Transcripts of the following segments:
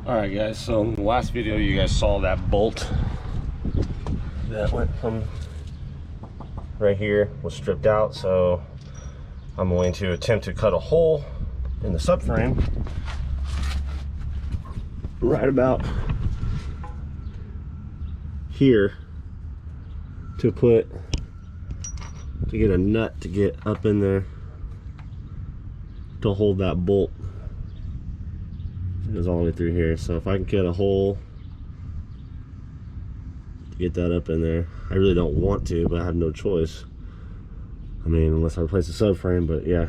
Alright guys, so in the last video you guys saw that bolt that went from right here, was stripped out, so I'm going to attempt to cut a hole in the subframe right about here to get a nut to get up in there to hold that bolt. It goes all the way through here, so if I can get a hole to get that up in there. I really don't want to, but I have no choice. I mean, unless I replace the subframe, but yeah.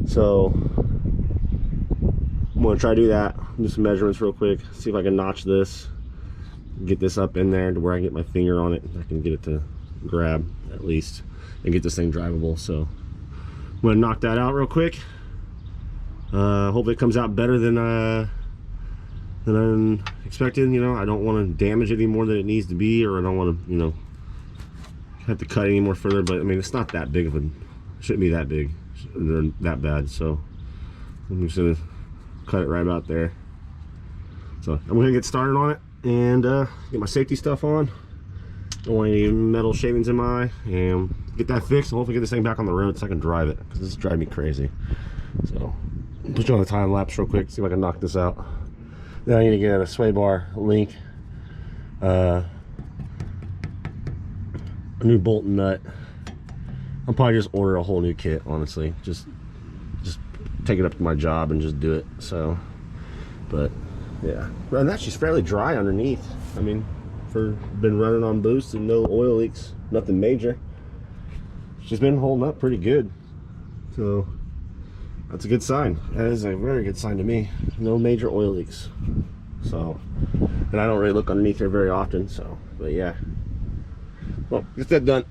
So I'm gonna try to do that, do some measurements real quick, see if I can notch this, get this up in there to where I can get my finger on it. I can get it to grab at least and get this thing drivable. So I'm gonna knock that out real quick. Hopefully it comes out better than I'm expecting. You know, I don't want to damage it any more than it needs to be, or I don't want to, you know, have to cut any more further. But I mean, it's not that big of a, shouldn't be that big or that bad. So I'm just gonna cut it right about there. So I'm gonna get started on it and get my safety stuff on. Don't want any metal shavings in my eye, and get that fixed and hopefully get this thing back on the road so I can drive it, because this is driving me crazy. So put you on a time lapse real quick, see if I can knock this out. Then I need to get a sway bar link, a new bolt and nut. I'll probably just order a whole new kit, honestly. Just take it up to my job and just do it. So, but yeah, and that's just fairly dry underneath. I mean, been running on boost and no oil leaks, nothing major. She's been holding up pretty good, so that's a good sign. That is a very good sign to me. No major oil leaks. So, and I don't really look underneath here very often. So, but yeah. Well, get that done.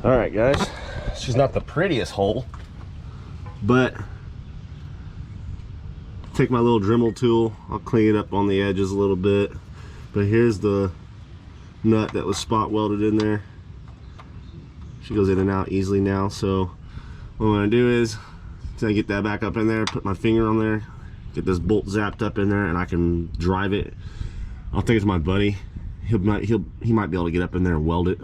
Alright guys, she's not the prettiest hole, but take my little Dremel tool, I'll clean it up on the edges a little bit. But here's the nut that was spot welded in there. She goes in and out easily now, so what I'm going to do is get that back up in there, put my finger on there, get this bolt zapped up in there, and I can drive it. I'll take it to my buddy. He might be able to get up in there and weld it,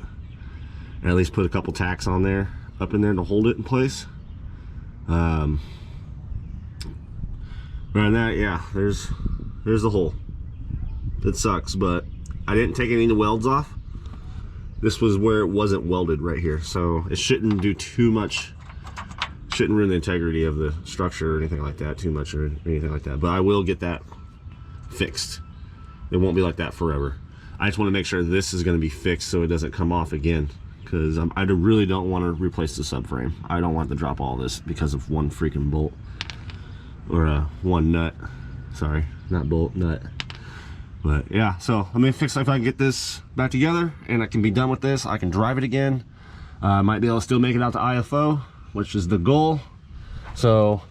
and at least put a couple tacks on there, up in there to hold it in place. But on that, yeah, there's the hole. It sucks, but I didn't take any of the welds off. This was where it wasn't welded right here, so it shouldn't do too much, shouldn't ruin the integrity of the structure or anything like that too much, or anything like that. But I will get that fixed. It won't be like that forever. I just want to make sure this is going to be fixed so it doesn't come off again, because I really don't want to replace the subframe. I don't want to drop all this because of one freaking bolt, or one nut. Sorry, not bolt, nut. But yeah, so let me fix, if I can get this back together and I can be done with this, I can drive it again. I might be able to still make it out to IFO, which is the goal. So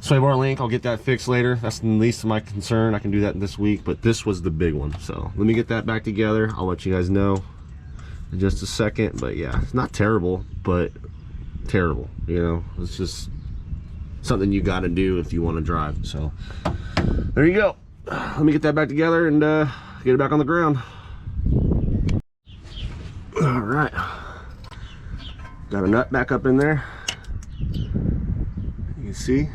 sway bar link, I'll get that fixed later. That's the least of my concern. I can do that this week, but this was the big one. So let me get that back together. I'll let you guys know in just a second. But yeah, it's not terrible, but terrible, you know. It's just something you got to do if you want to drive. So there you go. Let me get that back together and get it back on the ground. All right, got a nut back up in there. You can see,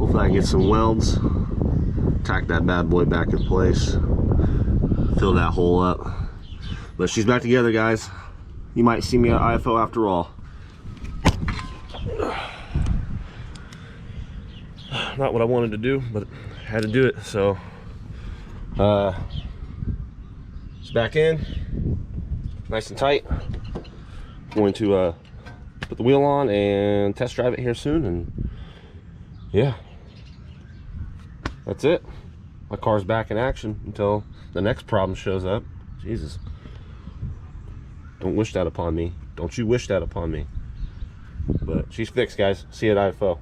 Hopefully I can get some welds, tack that bad boy back in place, fill that hole up. But she's back together, guys. You might see me at IFO after all. Not what I wanted to do, but I had to do it. So it's back in, nice and tight. Going to put the wheel on and test drive it here soon, and yeah, that's it. My car's back in action until the next problem shows up. Jesus, don't wish that upon me. Don't you wish that upon me. But she's fixed, guys. See you at IFO.